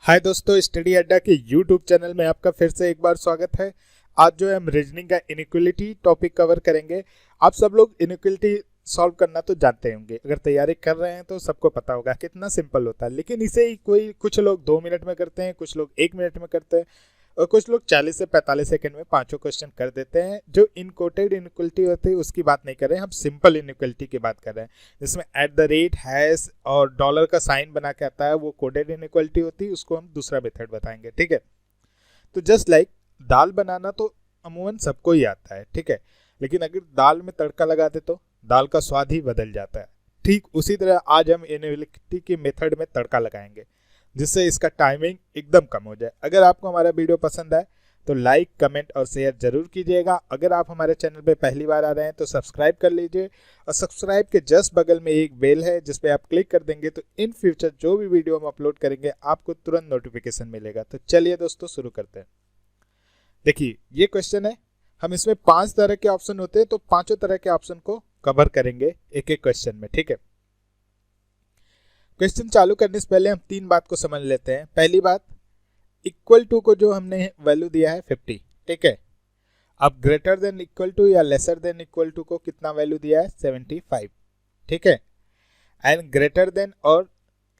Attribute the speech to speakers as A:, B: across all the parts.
A: हाय दोस्तों, स्टडी अड्डा के यूट्यूब चैनल में आपका फिर से एक बार स्वागत है। आज जो है हम रीजनिंग का इनइक्वलिटी टॉपिक कवर करेंगे। आप सब लोग इनइक्वलिटी सॉल्व करना तो जानते होंगे, अगर तैयारी कर रहे हैं तो सबको पता होगा कितना सिंपल होता है। लेकिन इसे ही कुछ लोग 2 मिनट में करते हैं, कुछ लोग 1 मिनट में करते हैं और कुछ लोग 40 से 45 सेकंड में पांचों क्वेश्चन कर देते हैं। जो इनकोटेड इनइक्वलिटी होती है उसकी बात नहीं कर रहे हैं, हम सिंपल इनइक्वलिटी की बात कर रहे हैं, जिसमें @ हैश और डॉलर का साइन बना के आता है, वो कोडेड इनइक्वलिटी होती है। उसको हम दूसरा मेथड बताएंगे, ठीक है। तो जस्ट लाइक दाल बनाना तो अमूमन सबको ही आता है, ठीक है, लेकिन अगर दाल में तड़का लगा दे तो दाल का स्वाद ही बदल जाता है। ठीक उसी तरह आज हम इनइक्वलिटी के मेथड में तड़का लगाएंगे, जिससे इसका टाइमिंग एकदम कम हो जाए। अगर आपको हमारा वीडियो पसंद आए तो लाइक, कमेंट और शेयर जरूर कीजिएगा। अगर आप हमारे चैनल पे पहली बार आ रहे हैं तो सब्सक्राइब कर लीजिए और सब्सक्राइब के जस्ट बगल में एक बेल है जिस पे आप क्लिक कर देंगे तो इन फ्यूचर जो भी वीडियो हम अपलोड करेंगे आपको तुरंत नोटिफिकेशन मिलेगा। तो चलिए दोस्तों शुरू करते हैं। देखिए ये क्वेश्चन है, हम इसमें 5 तरह के ऑप्शन होते हैं, तो पांचों तरह के ऑप्शन को कवर करेंगे एक एक क्वेश्चन में, ठीक है। क्वेश्चन चालू करने से पहले हम 3 बात को समझ लेते हैं। पहली बात, इक्वल टू को जो हमने वैल्यू दिया है 50, ठीक है। अब ग्रेटर देन इक्वल टू या लेसर देन इक्वल टू को कितना वैल्यू दिया है 75, ठीक है। एंड ग्रेटर देन और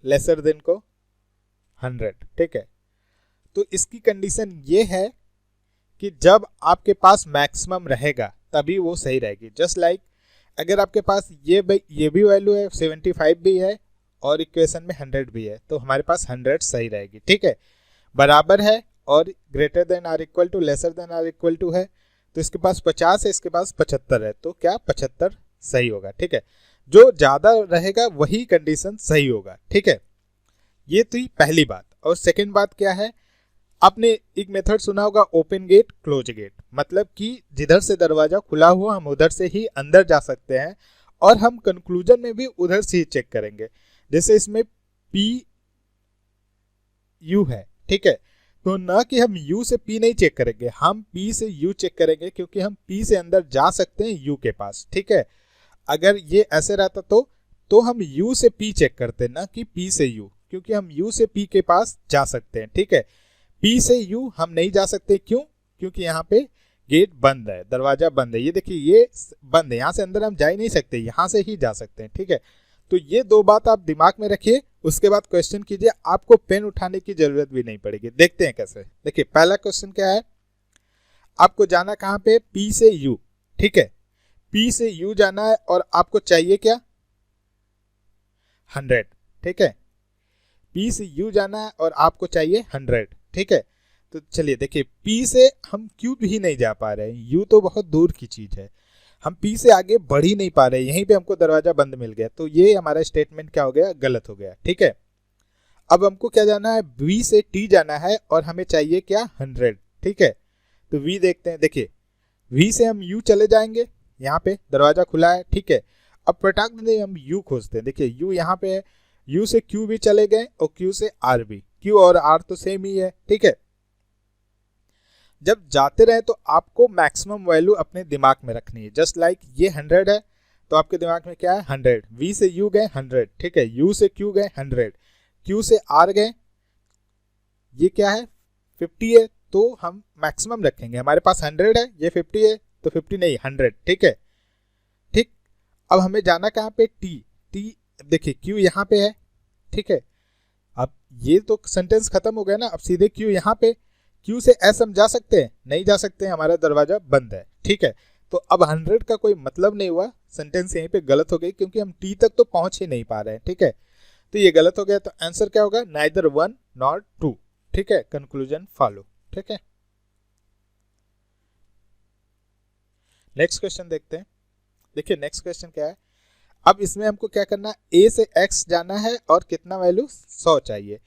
A: लेसर देन को 100, ठीक है। तो इसकी कंडीशन ये है कि जब आपके पास मैक्सिमम रहेगा तभी वो सही रहेगी। जस्ट लाइक अगर आपके पास ये भी वैल्यू है 75 भी है और इक्वेशन में 100 भी है तो हमारे पास 100 सही रहेगी, ठीक है। बराबर है और greater than or equal to lesser than or equal to है, तो इसके पास 50 है, इसके पास 75 है, तो क्या 75 सही होगा, ठीक है। जो ज्यादा रहेगा वही कंडीशन सही होगा, ठीक है। ये थी पहली बात। और सेकंड बात क्या है, आपने एक मेथड सुना होगा ओपन गेट क्लोज गेट, मतलब कि जिधर से दरवाजा खुला हुआ हम उधर से ही अंदर जा सकते हैं और हम कंक्लूजन में भी उधर से ही चेक करेंगे। जैसे इसमें पी यू है, ठीक है, तो ना कि हम यू से पी नहीं चेक करेंगे, हम पी से यू चेक करेंगे, क्योंकि हम पी से अंदर जा सकते हैं यू के पास, ठीक है। अगर ये ऐसे रहता तो हम यू से पी चेक करते, ना कि पी से यू, क्योंकि हम यू से पी के पास जा सकते हैं, ठीक है। पी से यू हम नहीं जा सकते, क्यों? क्योंकि यहाँ पे गेट बंद है, दरवाजा बंद है। ये देखिए ये बंद है, यहाँ से अंदर हम जा ही नहीं सकते, यहाँ से ही जा सकते हैं, ठीक है। तो ये 2 बात आप दिमाग में रखिए। उसके बाद क्वेश्चन कीजिए, आपको पेन उठाने की जरूरत भी नहीं पड़ेगी। देखते हैं कैसे। देखिए पहला क्वेश्चन क्या है, आपको जाना कहाँ पे, पी से यू, ठीक है। पी से यू जाना है और आपको चाहिए क्या 100, ठीक है। पी से यू जाना है और आपको चाहिए 100, ठीक है। तो चलिए देखिए, पी से हम क्यों भी नहीं जा पा रहे हैं, यू तो बहुत दूर की चीज है, हम पी से आगे बढ़ ही नहीं पा रहे, यहीं पे हमको दरवाजा बंद मिल गया, तो ये हमारा स्टेटमेंट क्या हो गया, गलत हो गया, ठीक है। अब हमको क्या जाना है, बी से टी जाना है और हमें चाहिए क्या 100, ठीक है। तो वी देखते हैं, देखिए वी से हम यू चले जाएंगे, यहाँ पे दरवाजा खुला है, ठीक है। अब पटाक दे हम यू खोजते हैं, देखिए यू यहाँ पे है, यू से क्यू भी चले गए और क्यू से आर भी, क्यू और आर तो सेम ही है, ठीक है। जब जाते रहे तो आपको मैक्सिमम वैल्यू अपने दिमाग में रखनी है। जस्ट लाइक ये 100 है तो आपके दिमाग में क्या है 100, वी से यू गए 100, ठीक है, यू से क्यू गए 100, क्यू से आर गए, ये क्या है 50 है, तो हम मैक्सिमम रखेंगे। हमारे पास 100 है, ये 50 है, तो 50 नहीं 100, ठीक है, ठीक। अब हमें जाना कहाँ पे, टी, टी देखिए क्यू यहाँ पे है, ठीक है। अब ये तो सेंटेंस खत्म हो गया ना, अब सीधे क्यू यहाँ पे, क्यू से एस हम जा सकते हैं, नहीं जा सकते हैं, हमारा दरवाजा बंद है, ठीक है। तो अब 100 का कोई मतलब नहीं हुआ, सेंटेंस यहीं पे गलत हो गई, क्योंकि हम टी तक तो पहुंच ही नहीं पा रहे हैं, ठीक है। तो ये गलत हो गया, तो आंसर क्या होगा, नाइदर 1 नॉर 2, ठीक है, कंक्लूजन फॉलो, ठीक है। नेक्स्ट क्वेश्चन देखते हैं। देखिए नेक्स्ट क्वेश्चन क्या है, अब इसमें हमको क्या करना है, ए से एक्स जाना है और कितना वैल्यू 100 चाहिए।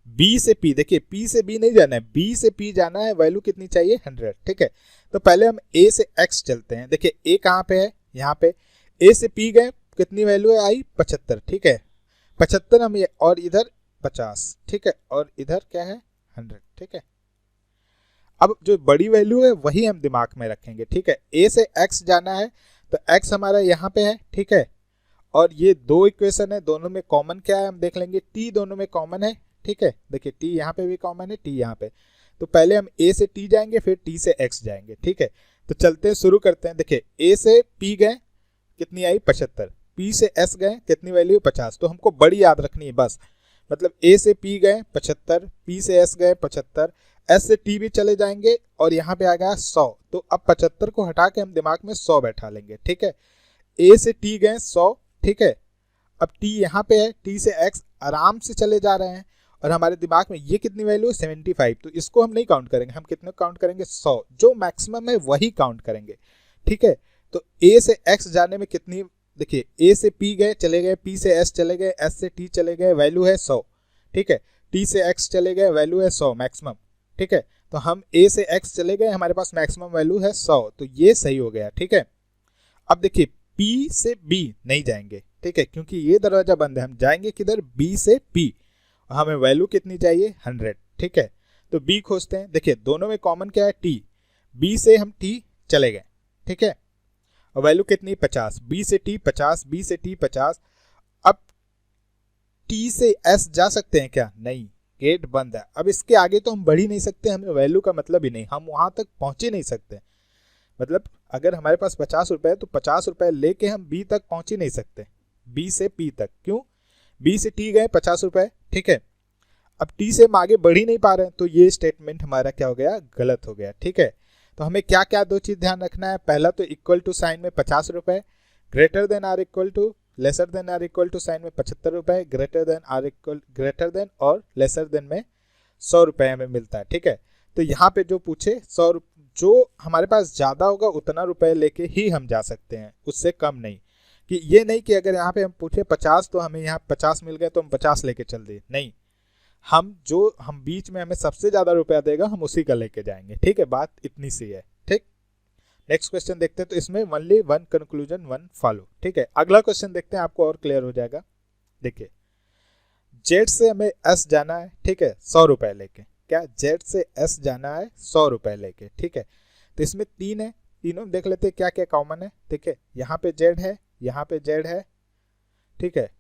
A: बी से पी, देखिए पी से बी नहीं जाना है, बी से पी जाना है, वैल्यू कितनी चाहिए 100, ठीक है। तो पहले हम ए से एक्स चलते हैं, देखिए ए कहाँ पे है, यहाँ पे। ए से पी गए, कितनी वैल्यू आई 75, ठीक है, 75 हम ये, और इधर 50, ठीक है, और इधर क्या है 100, ठीक है। अब जो बड़ी वैल्यू है वही हम दिमाग में रखेंगे, ठीक है। ए से एक्स जाना है तो एक्स हमारा यहाँ पे है, ठीक है, और ये 2 इक्वेशन है, दोनों में कॉमन क्या है हम देख लेंगे, टी दोनों में कॉमन है, ठीक है। देखिए टी यहाँ पे भी कॉमन है, टी यहाँ पे, तो पहले हम ए से टी जाएंगे फिर टी से एक्स जाएंगे, ठीक है। तो चलते हैं, शुरू करते हैं। देखिए ए से पी गए, कितनी आई 75, पी से एस गए, कितनी वैल्यू 50। तो हमको बड़ी याद रखनी है बस, मतलब ए से पी गए 75, पी से एस गए 75, एस से टी भी चले जाएंगे और यहाँ पे आ गया 100। तो अब 75 को हटा के हम दिमाग में 100 बैठा लेंगे, ठीक है। ए से टी गए 100, ठीक है। अब टी यहाँ पे है, टी से एक्स आराम से चले जा रहे हैं और हमारे दिमाग में ये कितनी वैल्यू है 75, तो इसको हम नहीं काउंट करेंगे, हम कितने काउंट करेंगे 100, जो मैक्सिमम है वही काउंट करेंगे, ठीक है। तो ए से एक्स जाने में कितनी, देखिए ए से पी गए चले गए, पी से एस चले गए, एस से टी चले गए, वैल्यू है 100, ठीक है। टी से एक्स चले गए, वैल्यू है 100 मैक्सिमम, ठीक है। तो हम ए से एक्स चले गए, हमारे पास मैक्सिमम वैल्यू है 100, तो ये सही हो गया, ठीक है। अब देखिए पी से बी नहीं जाएंगे, ठीक है, क्योंकि ये दरवाजा बंद है। हम जाएंगे किधर, बी से पी, हमें वैल्यू कितनी चाहिए 100, ठीक है। तो बी खोजते हैं। देखिए दोनों में कॉमन क्या है, टी, बी से हम टी चले गए, ठीक है, और वैल्यू कितनी 50, बी से टी 50, बी से टी 50। अब टी से एस जा सकते हैं क्या, नहीं, गेट बंद है। अब इसके आगे तो हम बढ़ ही नहीं सकते, हमें वैल्यू का मतलब ही नहीं, हम वहां तक पहुंच ही नहीं सकते। मतलब अगर हमारे पास 50 रुपए है तो 50 रुपए लेके हम बी तक पहुंच ही नहीं सकते, बी से पी तक। क्यों, बी से टी गए 50 रुपए, ठीक है। अब टी से हम आगे बढ़ ही नहीं पा रहे हैं, तो ये स्टेटमेंट हमारा क्या हो गया, गलत हो गया, ठीक है। तो हमें क्या क्या दो चीज ध्यान रखना है, पहला तो इक्वल टू साइन में 50 रुपए, greater than or equal to, lesser than or equal to sign में 75 रुपए, ग्रेटर देन और लेसर देन में 100 रुपए हमें मिलता है, ठीक है। तो यहाँ पे जो पूछे 100, जो हमारे पास ज्यादा होगा उतना रुपए लेके ही हम जा सकते हैं, उससे कम नहीं। कि ये नहीं कि अगर यहाँ पे हम पूछे 50 तो हमें यहाँ 50 मिल गए तो हम 50 लेके चल दिए, नहीं, हम बीच में हमें सबसे ज्यादा रुपया देगा हम उसी का लेके जाएंगे, ठीक है। बात इतनी सी है, ठीक। नेक्स्ट क्वेश्चन देखते हैं। तो इसमें only one conclusion one follow, ठीक है। अगला क्वेश्चन देखते हैं, आपको और क्लियर हो जाएगा। देखिए जेड से हमें एस जाना है, ठीक है, 100 रुपए लेके, क्या जेड से एस जाना है 100 रुपए लेके, ठीक है। तो इसमें 3 है, तीनों देख लेते हैं क्या क्या कॉमन है। देखिए यहाँ पे जेड है, यहाँ पे जेड है, ठीक है,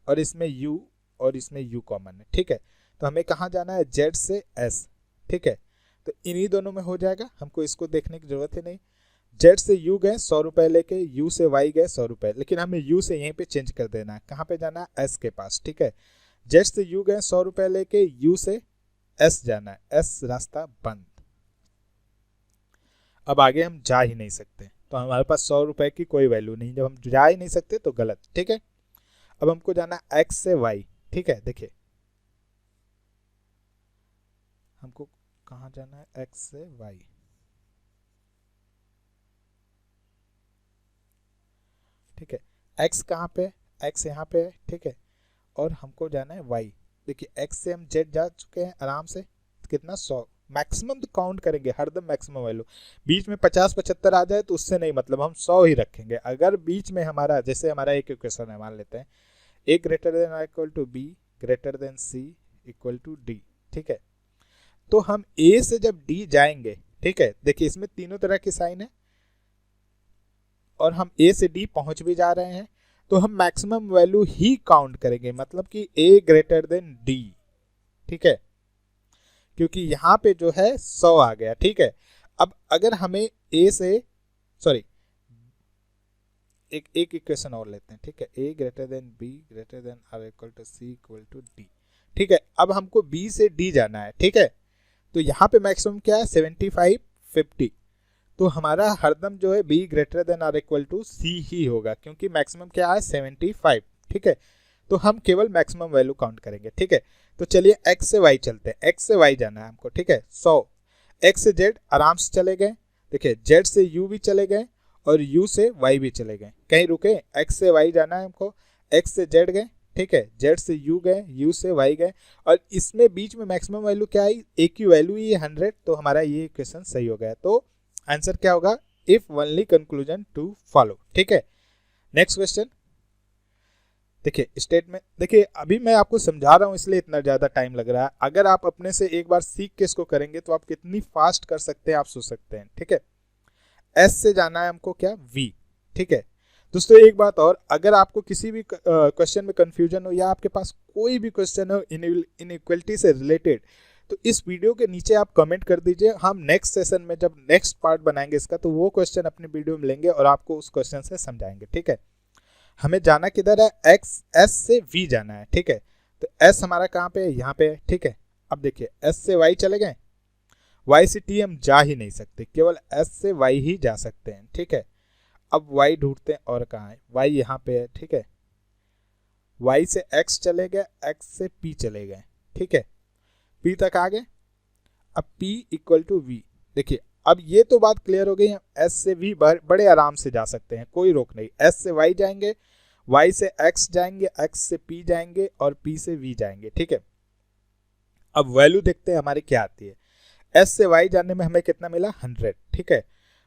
A: और इसमें यू और इसमें यू कॉमन है, ठीक है। तो हमें कहाँ जाना है, जेड से एस, ठीक है। तो इन्हीं दोनों में हो जाएगा, हमको इसको देखने की जरूरत ही नहीं। जेड से यू गए 100 रुपए लेके, यू से वाई गए 100 रुपए, लेकिन हमें यू से यहीं पे चेंज कर देना है, कहाँ पे जाना है, एस के पास, ठीक है। जेड से यू गए 100 रुपए लेके, यू से एस जाना है, एस रास्ता बंद। अब आगे हम जा ही नहीं सकते, तो हमारे पास 100 रुपए की कोई वैल्यू नहीं, जब हम जा ही नहीं सकते तो गलत, ठीक है। अब हमको जाना एक्स से वाई, ठीक है। देखिए हमको कहाँ जाना है, एक्स से वाई, ठीक है। एक्स कहाँ पे, एक्स यहाँ पे है, ठीक है, और हमको जाना है वाई। देखिए एक्स से हम जेड जा चुके हैं आराम से, कितना 100, मैक्सिमम तो काउंट करेंगे हरदम मैक्सिमम वैल्यू। बीच में 50-75 आ जाए तो उससे नहीं मतलब, हम 100 ही रखेंगे। अगर बीच में हमारा, जैसे हमारा एक इक्वेशन है, मान लेते हैं A greater than or equal to B greater than C equal to D, ठीक है। तो हम ए से जब डी जाएंगे, ठीक है, देखिए इसमें तीनों तरह की साइन है और हम ए से डी पहुंच भी जा रहे हैं, तो हम मैक्सिमम वैल्यू ही काउंट करेंगे, मतलब कि ए ग्रेटर देन डी, ठीक है, क्योंकि यहाँ पे जो है 100 आ गया, ठीक है। अब अगर हमें ए से, सॉरी, एक इक्वेशन और लेते हैं, ठीक है, A greater than B greater than or equal to C equal to D, ठीक है। अब हमको बी से डी जाना है, ठीक है। तो यहाँ पे मैक्सिमम क्या है 75, 50, तो हमारा हरदम जो है B greater than or equal to C ही होगा, क्योंकि मैक्सिमम क्या है 75, ठीक है। तो हम केवल मैक्सिमम वैल्यू काउंट करेंगे, ठीक है। तो चलिए एक्स से वाई चलते हैं, एक्स से वाई जाना है हमको, ठीक है। 100, एक्स से जेड आराम से चले गए, देखिए जेड से यू भी चले गए और यू से वाई भी चले गए, कहीं रुके, एक्स से वाई जाना है हमको, एक्स से जेड गए, ठीक है, जेड से यू गए, यू से वाई गए, और इसमें बीच में मैक्सिमम वैल्यू क्या आई, ए की वैल्यू ही 100, तो हमारा ये इक्वेशन सही हो गया। तो आंसर क्या होगा, if only conclusion two follow, ठीक है। नेक्स्ट क्वेश्चन देखिए, स्टेटमेंट देखिए, अभी मैं आपको समझा रहा हूं इसलिए इतना ज्यादा टाइम लग रहा है, अगर आप अपने से एक बार सीख के इसको करेंगे तो आप कितनी फास्ट कर सकते हैं आप सोच सकते हैं, ठीक है। एस से जाना है हमको क्या, वी, ठीक है। दोस्तों एक बात और, अगर आपको किसी भी क्वेश्चन में कंफ्यूजन हो या आपके पास कोई भी क्वेश्चन हो इनइक्वलिटी से रिलेटेड, तो इस वीडियो के नीचे आप कमेंट कर दीजिए। हम नेक्स्ट सेशन में जब नेक्स्ट पार्ट बनाएंगे इसका, तो वो क्वेश्चन अपनी वीडियो में लेंगे और आपको उस क्वेश्चन से समझाएंगे। ठीक है, हमें जाना किधर है, एक्स एस से वी जाना है। ठीक है, तो एस हमारा कहाँ पे है, यहाँ पे है। ठीक है, अब देखिए एस से वाई चले गए, वाई से टी हम जा ही नहीं सकते, केवल एस से वाई ही जा सकते हैं। ठीक है, अब वाई ढूंढते हैं, और कहाँ है, वाई यहाँ पे है। ठीक है, वाई से एक्स चले गए, एक्स से पी चले गए। ठीक है, पी तक आ गए। अब पी इक्वल टू वी, देखिए अब ये तो बात क्लियर हो गई है, एस से वी बड़े आराम से जा सकते हैं, कोई रोक नहीं। एस से वाई जाएंगे, वाई से एक्स जाएंगे, एक्स से पी जाएंगे और पी से वी जाएंगे। ठीक है, अब वैल्यू देखते हैं हमारी क्या आती है। एस से वाई जाने में हमें कितना मिला, 100। ठीक है,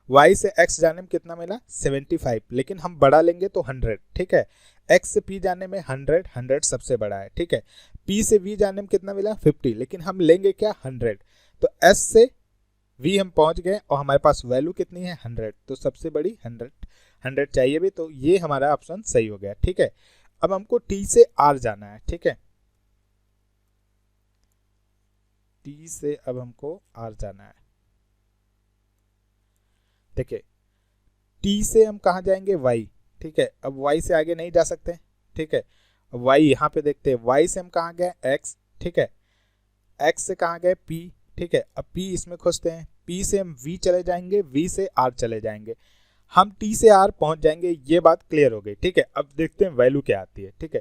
A: वाई से एक्स जाने में कितना मिला, 75, लेकिन हम बड़ा लेंगे तो 100। ठीक है, एक्स से पी जाने में 100 सबसे बड़ा है। ठीक है, पी से वी जाने में कितना मिला, 50, लेकिन हम लेंगे क्या, 100। तो एस से वी हम पहुंच गए और हमारे पास वैल्यू कितनी है, 100, तो सबसे बड़ी 100 चाहिए भी, तो ये हमारा ऑप्शन सही हो गया। ठीक है, अब हमको टी से आर जाना है। ठीक है, टी से अब हमको आर जाना है। देखिए टी से हम कहाँ जाएंगे, वाई। ठीक है, अब वाई से आगे नहीं जा सकते। ठीक है, अब वाई यहाँ पे देखते हैं, वाई से हम कहाँ गए, एक्स। ठीक है, एक्स से कहाँ गए, पी। ठीक है, अब पी इसमें खोजते हैं, पी से हम वी चले जाएंगे, वी से आर चले जाएंगे, हम टी से आर पहुंच जाएंगे। ये बात क्लियर हो गई। ठीक है, अब देखते हैं वैल्यू क्या आती है। ठीक है,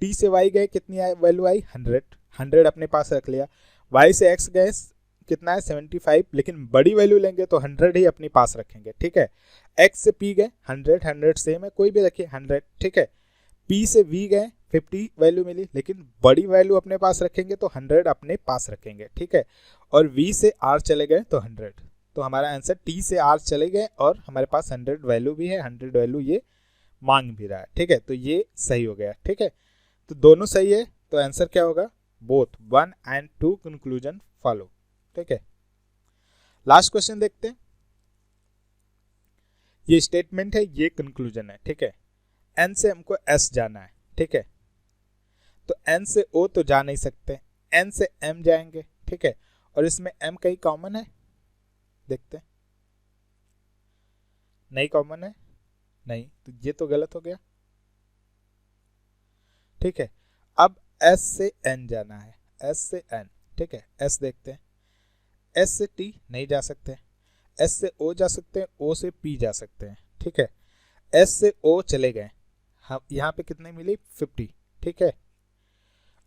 A: टी से वाई गए, कितनी आई वैल्यू आई, 100 अपने पास रख लिया। वाई से एक्स गए, कितना है, 75, लेकिन बड़ी वैल्यू लेंगे तो 100 ही अपने पास रखेंगे। ठीक है, एक्स से पी गए, 100 सेम है, कोई भी रखिए 100। ठीक है, पी से वी गए, 50 वैल्यू मिली, लेकिन बड़ी वैल्यू अपने पास रखेंगे तो 100 अपने पास रखेंगे। ठीक है, और वी से आर चले गए तो 100, तो हमारा आंसर टी से आर चले गए और हमारे पास 100 वैल्यू भी है, 100 वैल्यू ये मांग भी रहा है। ठीक है, तो ये सही हो गया। ठीक है, तो दोनों सही है, तो आंसर क्या होगा, बोथ 1 and 2 कंक्लूजन फॉलो। ठीक है, लास्ट क्वेश्चन देखते हैं। ये स्टेटमेंट है, ये कंक्लूजन है। ठीक है, एन से हमको एस जाना है। ठीक है, तो एन से ओ तो जा नहीं सकते, एन से एम जाएंगे। ठीक है, और इसमें एम कहीं कॉमन है, देखते हैं, नहीं कॉमन है, नहीं, तो ये तो गलत हो गया। ठीक है, अब एस से एन जाना है, एस से एन। ठीक है, एस देखते हैं, एस से टी नहीं जा सकते, एस से ओ जा सकते हैं, ओ से पी जा सकते हैं। ठीक है, एस से ओ चले गए, हम यहाँ पे कितने मिली, 50। ठीक है,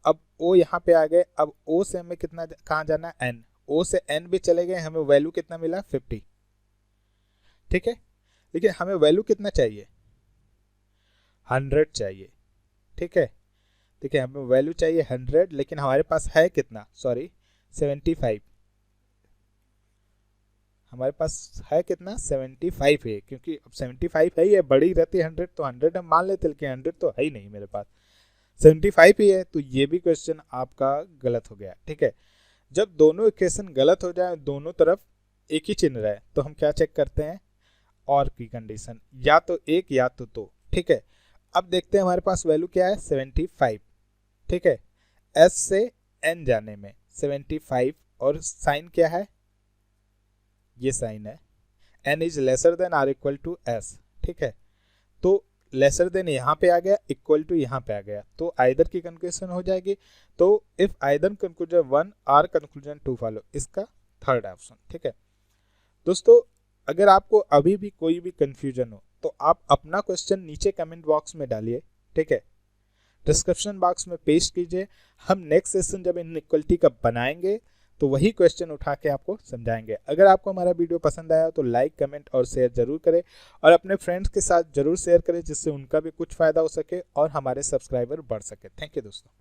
A: अब ओ यहाँ पे आ गए, अब ओ से हमें कितना कहाँ जाना है, एन, ओ से एन भी चले गए, हमें वैल्यू कितना मिला, 50। ठीक है, लेकिन हमें वैल्यू कितना चाहिए, 100 चाहिए। ठीक है, देखिए हमें वैल्यू चाहिए 100, लेकिन हमारे पास है कितना, सॉरी 75, हमारे पास है कितना, 75 है, क्योंकि अब 75 है, ये बड़ी रहती है 100 तो 100 हम मान लेते, लेकिन 100 तो है ही नहीं मेरे पास, 75 ही है, तो ये भी क्वेश्चन आपका गलत हो गया। ठीक है, जब दोनों इक्वेशन गलत हो जाए, दोनों तरफ एक ही चिन्ह रहे, तो हम क्या चेक करते हैं, और की कंडीशन, या तो एक या तो दो। ठीक है, अब देखते हैं हमारे पास वैल्यू क्या है, 75। ठीक है, एस से एन जाने में 75, और साइन क्या है, ये साइन है, N is lesser than or equal to S. ठीक है, तो लेसर देन यहाँ पे आ गया, इक्वल टू यहाँ पे आ गया, तो आइदर की कंक्लूजन हो जाएगी। तो if either conclusion 1 or conclusion 2 follow, इसका थर्ड ऑप्शन। ठीक है दोस्तों, अगर आपको अभी भी कोई भी कंफ्यूजन हो तो आप अपना क्वेश्चन नीचे कमेंट बॉक्स में डालिए। ठीक है, डिस्क्रिप्शन बॉक्स में पेस्ट कीजिए, हम नेक्स्ट सेशन जब इनइक्वालिटी का बनाएंगे तो वही क्वेश्चन उठा के आपको समझाएंगे। अगर आपको हमारा वीडियो पसंद आया तो लाइक, कमेंट और शेयर जरूर करें, और अपने फ्रेंड्स के साथ जरूर शेयर करें, जिससे उनका भी कुछ फ़ायदा हो सके और हमारे सब्सक्राइबर बढ़ सके। थैंक यू दोस्तों।